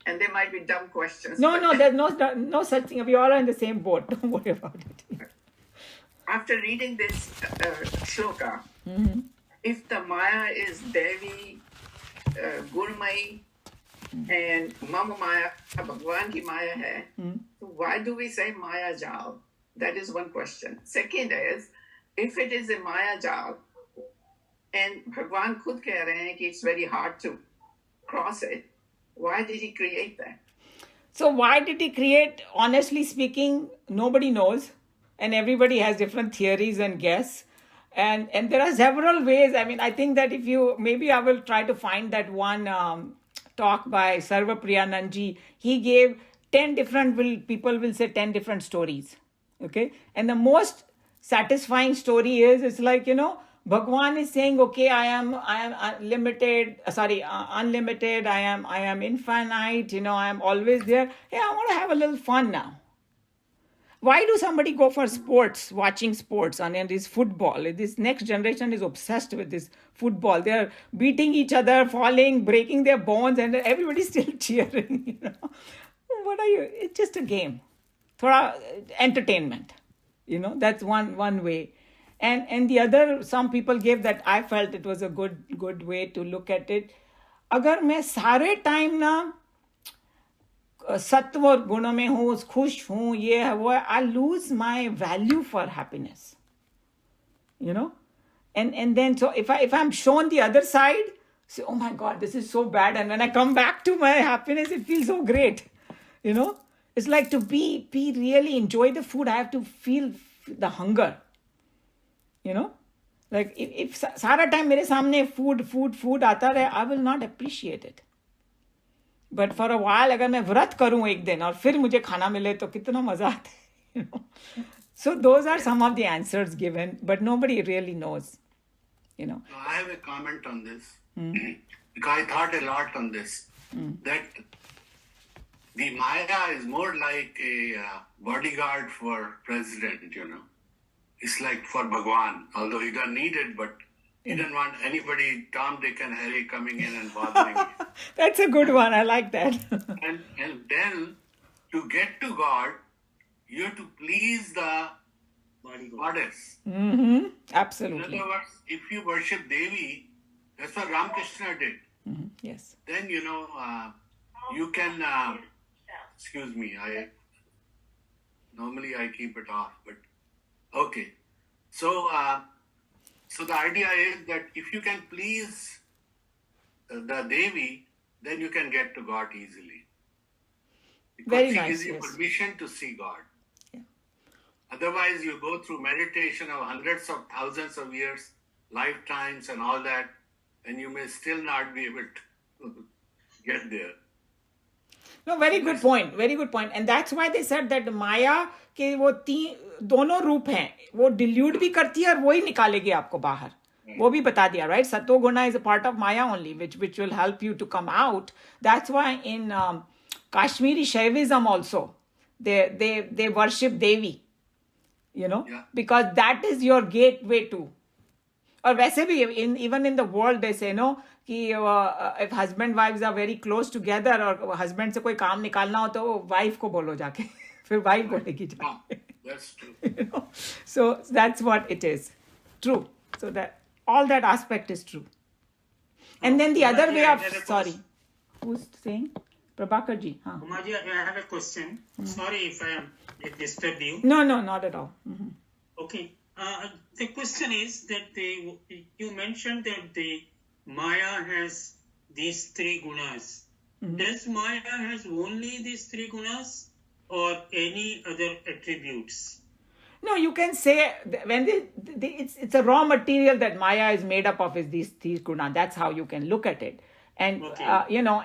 And they might be dumb questions. No, there's no such thing. We all are in the same boat. Don't worry about it. After reading this shloka, Mm-hmm. if the Maya is Devi, Gurmai, and Mama Maya, Bhagwan ki Maya hai, so why do we say Maya Jal? That is one question. Second is, if it is a Maya Jal, and Bhagwan khud keh rahe hain ki it's very hard to cross it, why did he create that? So why did he create? Honestly speaking, nobody knows. And everybody has different theories and guess. And there are several ways. I mean, I think that maybe I will try to find that one talk by Sarva Priyanandji. He gave 10 different, people will say 10 different stories. Okay. And the most satisfying story is, it's like, Bhagwan is saying, okay, I am unlimited, I am infinite, I am always there. Hey, I want to have a little fun now. Why do somebody go for sports, watching sports, and this football? This next generation is obsessed with this football. They're beating each other, falling, breaking their bones, and everybody's still cheering. What are you? It's just a game. Thoda entertainment. That's one way. And the other, some people gave that, I felt it was a good way to look at it. अगर मैं सारे time ना सत्व और गुणों में हूँ, खुश हूँ, ये है वो, I lose my value for happiness. And then so if I'm shown the other side, say, oh my God, this is so bad. And when I come back to my happiness, it feels so great. It's like to be really enjoy the food. I have to feel the hunger. Like if सारा time मेरे सामने food आता रहे, I will not appreciate it. But for a while, अगर मैं व्रत करूं एक दिन और फिर मुझे खाना मिले तो कितना मजा आता है. So those are some of the answers given, but nobody really knows. I have a comment on this. Because I thought a lot on this. That the Maya is more like a bodyguard for president, It's like for Bhagwan, although he doesn't need it, but he doesn't want anybody, Tom, Dick and Harry coming in and bothering him. That's a good one. I like that. And then to get to God, you have to please the goddess. Absolutely. In other words, if you worship Devi, that's what Ramakrishna did. Yes. Then, you can, excuse me, normally I keep it off, but okay. So the idea is that if you can please the Devi, then you can get to God easily. Because Very she nice, gives you yes. permission to see God. Yeah. Otherwise, you go through meditation of hundreds of thousands of years, lifetimes and all that, and you may still not be able to get there. No, very good point. Very good point. And that's why they said that Maya के वो दोनों रूप हैं, वो dilute भी करती है और वो ही निकालेगी आपको बाहर. वो भी बता दिया, right? Satoguna is a part of Maya only, which will help you to come out. That's why in Kashmiri Shaivism also, they worship Devi, because that is your gateway to. और वैसे भी even in the world they say कि if husband wives are very close together और husband से कोई काम निकालना हो तो wife को बोलो जाके, फिर wife बोलेगी जाके. That's true. So that's what it is. True. So that all that aspect is true. And then the other way of, sorry, who's saying? Prabhakar ji. Umaji, I have a question. Sorry if I am disturb you. No, not at all. Okay. The question is that you mentioned that the Maya has these three gunas. Does Maya has only these three gunas or any other attributes? No, you can say when it's a raw material that Maya is made up of is these gunas. That's how you can look at it, and Okay.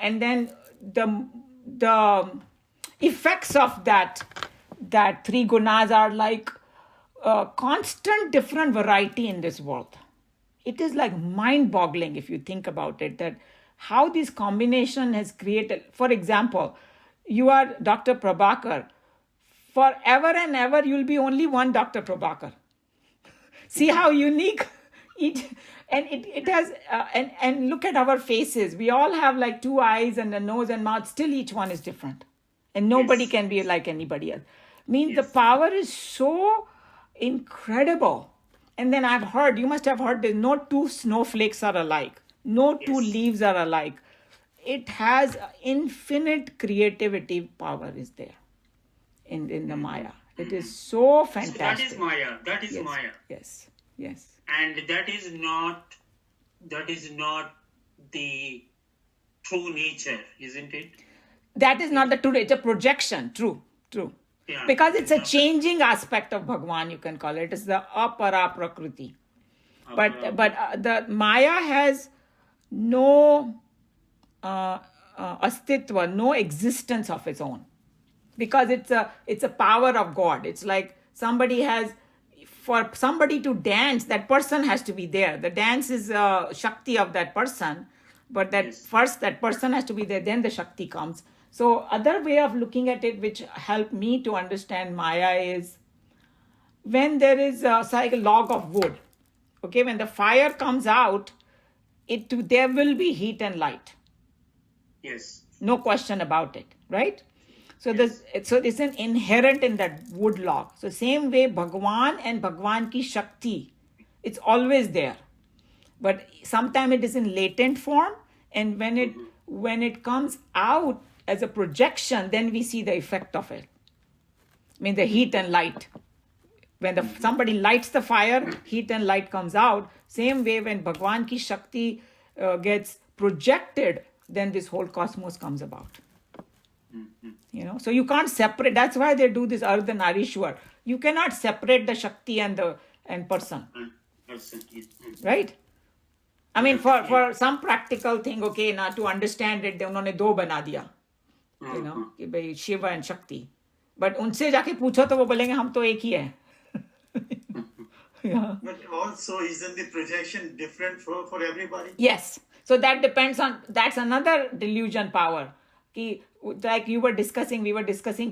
And then the effects of that three gunas are like constant different variety in this world. It is like mind-boggling if you think about it, that how this combination has created. For example, you are Dr. Prabhakar. Forever and ever, you'll be only one Dr. Prabhakar. See how unique each, and it has, and look at our faces. We all have like two eyes and a nose and mouth. Still, each one is different, and nobody can be like anybody else. Means the power is so incredible. And then you must have heard that no two snowflakes are alike. No two leaves are alike. It has infinite creativity power is there in the Maya. It is so fantastic. So that is Maya. That is Yes. Maya. Yes. And that is not the true nature, isn't it? That is not the true. It's a projection. True. Yeah. Because it's a changing aspect of Bhagwan, you can call it. It's the apara prakriti. But the Maya has no astitva, no existence of its own, because it's a power of God. It's like for somebody to dance, that person has to be there. The dance is Shakti of that person, but first that person has to be there, then the Shakti comes. So other way of looking at it, which helped me to understand Maya, is when there is like a log of wood. Okay, when the fire comes out, there will be heat and light. Yes. No question about it, right? So there's an inherent in that wood log. So same way, Bhagwan and Bhagwan ki Shakti, it's always there. But sometimes it is in latent form, and when it comes out as a projection, then we see the effect of it. I mean, the heat and light. When somebody lights the fire, heat and light comes out. Same way when Bhagwan ki Shakti gets projected, then this whole cosmos comes about. So you can't separate. That's why they do this Ardhanarishwar. You cannot separate the Shakti and person. Right? I mean, for some practical thing, okay, now to understand it, उन्होंने दो बना दिया, कि भाई Shiva and Shakti. But उनसे जाके पूछो तो वो बोलेंगे हम तो एक ही है. Yeah. But also, isn't the projection different for everybody? Yes. So that depends on, that's another delusion power. कि like we were discussing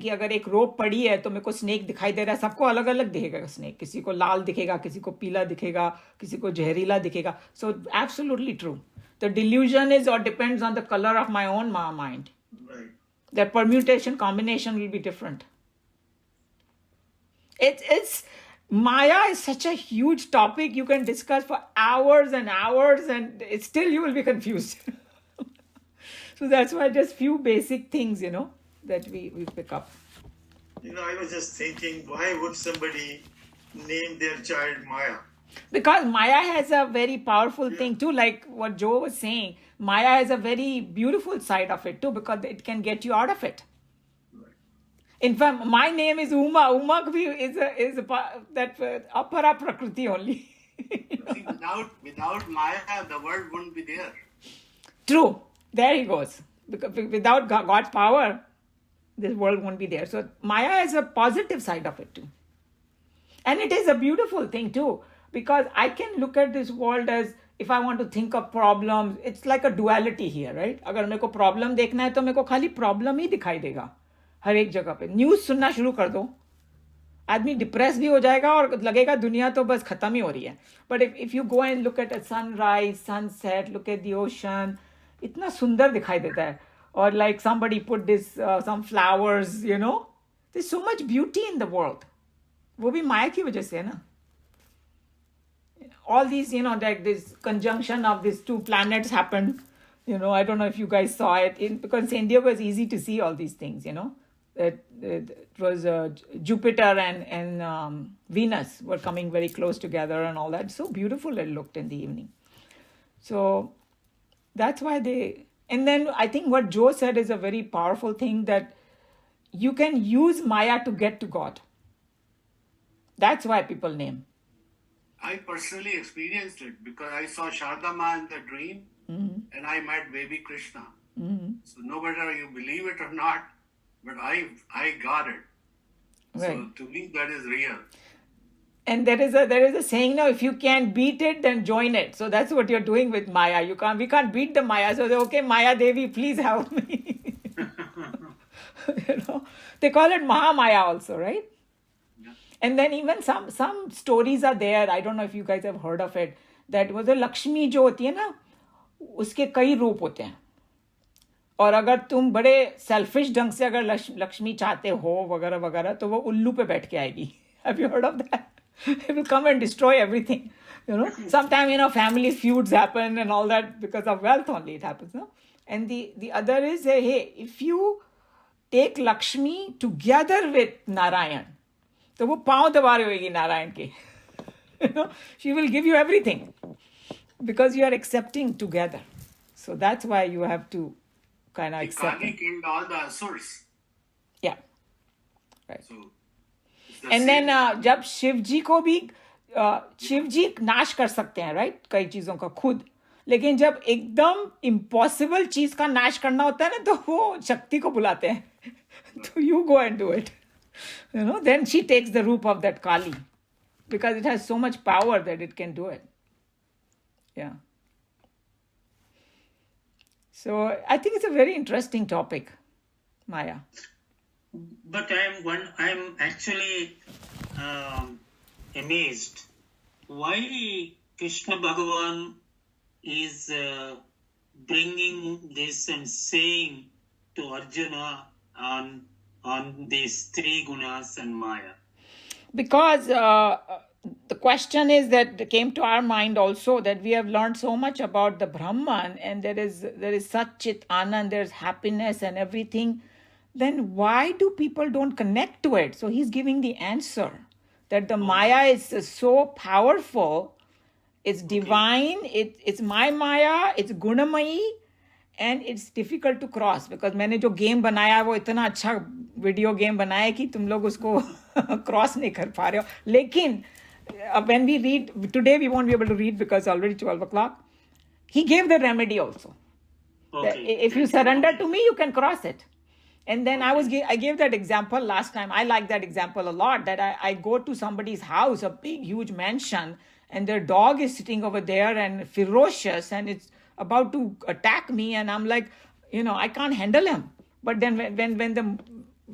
कि अगर एक रोप पड़ी है तो मेरे को स्नेक दिखाई दे रहा है, सबको अलग अलग दिखेगा स्नेक, किसी को लाल दिखेगा, किसी को पीला दिखेगा, किसी को जहरीला दिखेगा. So absolutely true. The delusion is or depends on the color of my own mind. Right. The permutation combination will be different. It's Maya is such a huge topic you can discuss for hours and hours, and still you will be confused. So that's why just few basic things, that we pick up. I was just thinking, why would somebody name their child Maya? Because Maya has a very powerful thing too, like what Joe was saying. Maya has a very beautiful side of it too, because it can get you out of it. In fact, my name is Uma. Uma is that apara prakriti only. See, without Maya, the world wouldn't be there. True. There he goes. Because without God's power, this world won't be there. So Maya has a positive side of it too. And it is a beautiful thing too. Because I can look at this world as, if I want to think of problems, it's like a duality here, right? अगर मेरे को problem देखना है तो मेरे को खाली problem ही दिखाई देगा हर एक जगह पे. न्यूज़ सुनना शुरू कर दो, आदमी डिप्रेस भी हो जाएगा और लगेगा दुनिया तो बस खत्म ही हो रही है. But if you go and look at a sunrise, sunset, look at the ocean, इतना सुंदर दिखाई देता है. Or like somebody put this, some flowers, there's so much beauty in the world. वो भी माया की वजह से है ना. All these, like this conjunction of these two planets happened. I don't know if you guys saw it. Because India was easy to see all these things, It was Jupiter and Venus were coming very close together and all that. So beautiful it looked in the evening. So that's why and then I think what Joe said is a very powerful thing, that you can use Maya to get to God. That's why people name. I personally experienced it because I saw Shardama in the dream, and I met baby Krishna. So no matter you believe it or not, but I got it. Right. So to me that is real. And there is a saying now, if you can't beat it, then join it. So that's what you're doing with Maya. We can't beat the Maya. So they're, okay, Maya Devi, please help me. They call it Mahamaya also, right? Yeah. And then even some stories are there. I don't know if you guys have heard of it. That was a Lakshmi जो होती है ना, उसके कई रूप होते हैं. और अगर तुम बड़े selfish ढंग से अगर लक्ष्मी चाहते हो वगैरह वगैरह, तो वो उल्लू पे बैठ के आएगी. Have you heard of that? It will come and destroy everything. Sometimes, family feuds happen and all that because of wealth only it happens. No? And the other is, hey, if you take Lakshmi together with Narayan, तो वो पाँव दबा रही होगी नारायण के. She will give you everything because you are accepting together. So that's why you have to kind of accept. Kali killed all the asurs. Yeah. Right. So, and then जब शिव जी को भी शिव जी नाश कर सकते हैं, राइट, कई चीजों का खुद, लेकिन जब एकदम इम्पॉसिबल चीज का नाश करना होता है ना, तो वो शक्ति को बुलाते हैं. तो you go and do it. Then she takes the roop of that Kali because it has so much power that it can do it. Yeah. So I think it's a very interesting topic, Maya. But I'm actually amazed why Krishna Bhagavan is bringing this and saying to Arjuna on these three gunas and Maya. Because the question is that came to our mind also, that we have learned so much about the Brahman, and there is such Chit Anand, there's happiness and everything. Then why do people don't connect to it? So he's giving the answer that the Maya is so powerful, it's divine, it's my Maya, it's Gunamayi, and it's difficult to cross because मैंने जो game बनाया है वो इतना अच्छा video game बनाया है कि तुम लोग उसको क्रॉस नहीं कर पा रहे हो. लेकिन when we read today, we won't be able to read because it's already 12 o'clock. He gave the remedy also. Okay. If you surrender to me, you can cross it. And then I gave that example last time. I like that example a lot, that I go to somebody's house, a big, huge mansion, and their dog is sitting over there and ferocious, and it's about to attack me, and I'm like, I can't handle him. But then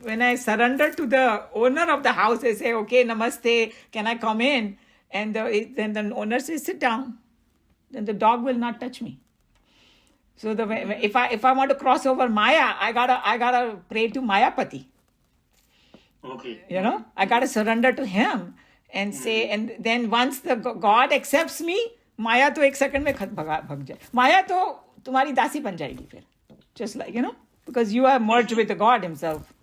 when I surrender to the owner of the house, I say, okay, namaste, can I come in? And then the owner says, sit down. Then the dog will not touch me. So if I want to cross over Maya, I gotta pray to Mayapati. Okay. I gotta surrender to him and say, and then once the God accepts me, Maya to ek second mein bhag jaye. Maya to tumhari dasi ban jayegi fir. Just like, because you are merged with the God himself.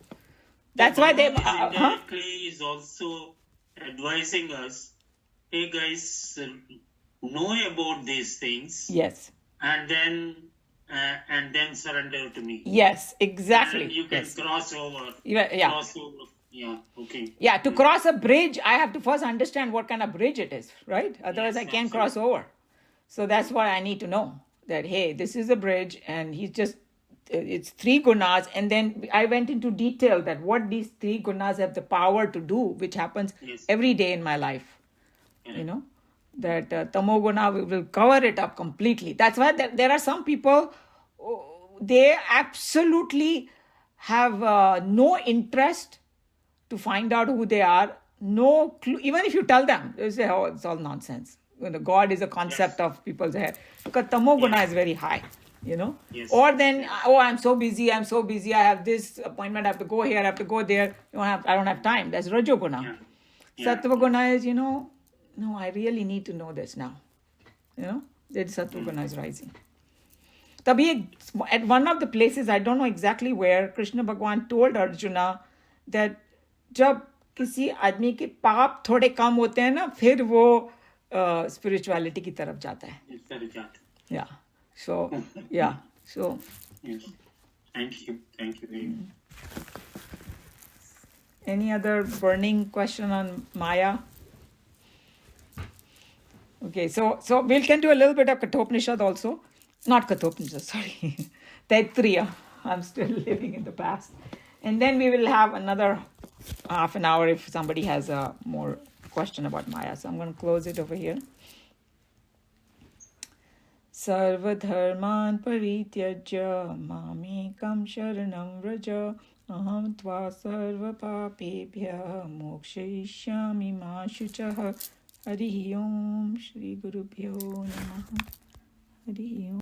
That's why they... indirectly is also advising us, hey guys, know about these things. Yes. And then surrender to me. Yes, exactly. And you can cross over. Yeah. Cross over. Yeah, okay. Yeah, to cross a bridge, I have to first understand what kind of bridge it is, right? Otherwise, Yes, I can't absolutely. cross over. So that's what I need to know. That, hey, this is a bridge, and it's 3 gunas. And then I went into detail that what these 3 gunas have the power to do, which happens Yes. every day in my life. Yeah. That tamoguna will cover it up completely. That's why there are some people, they absolutely have no interest to find out who they are. No clue. Even if you tell them, they say, oh, it's all nonsense. God is a concept of people's head. Because tamoguna is very high. Yes. Or then, I'm so busy, I have this appointment, I have to go here, I have to go there, I don't have time. That's Rajoguna. Yeah. Sattva-guna is, no, I really need to know this now. That Sattva-guna is rising. Tabhi, at one of the places, I don't know exactly where, Krishna Bhagwan told Arjuna that जब किसी आदमी के पाप थोड़े कम होते हैं ना, फिर वो spirituality की तरफ जाता है. Yeah. So, yeah. So. Yes. Thank you very much. Any other burning question on Maya? Okay, so we can do a little bit of Kathopanishad also. Not Kathopanishad, sorry. Taittiriya. I'm still living in the past. And then we will have another half an hour if somebody has a more question about Maya. So I'm going to close it over here. Sarvadharman parityajya mamekam sharanam vraja aham tva sarva papebhya mokshayishyami ma shuchah. Hari Om Shri Gurubhyo Namaha. Hari Om.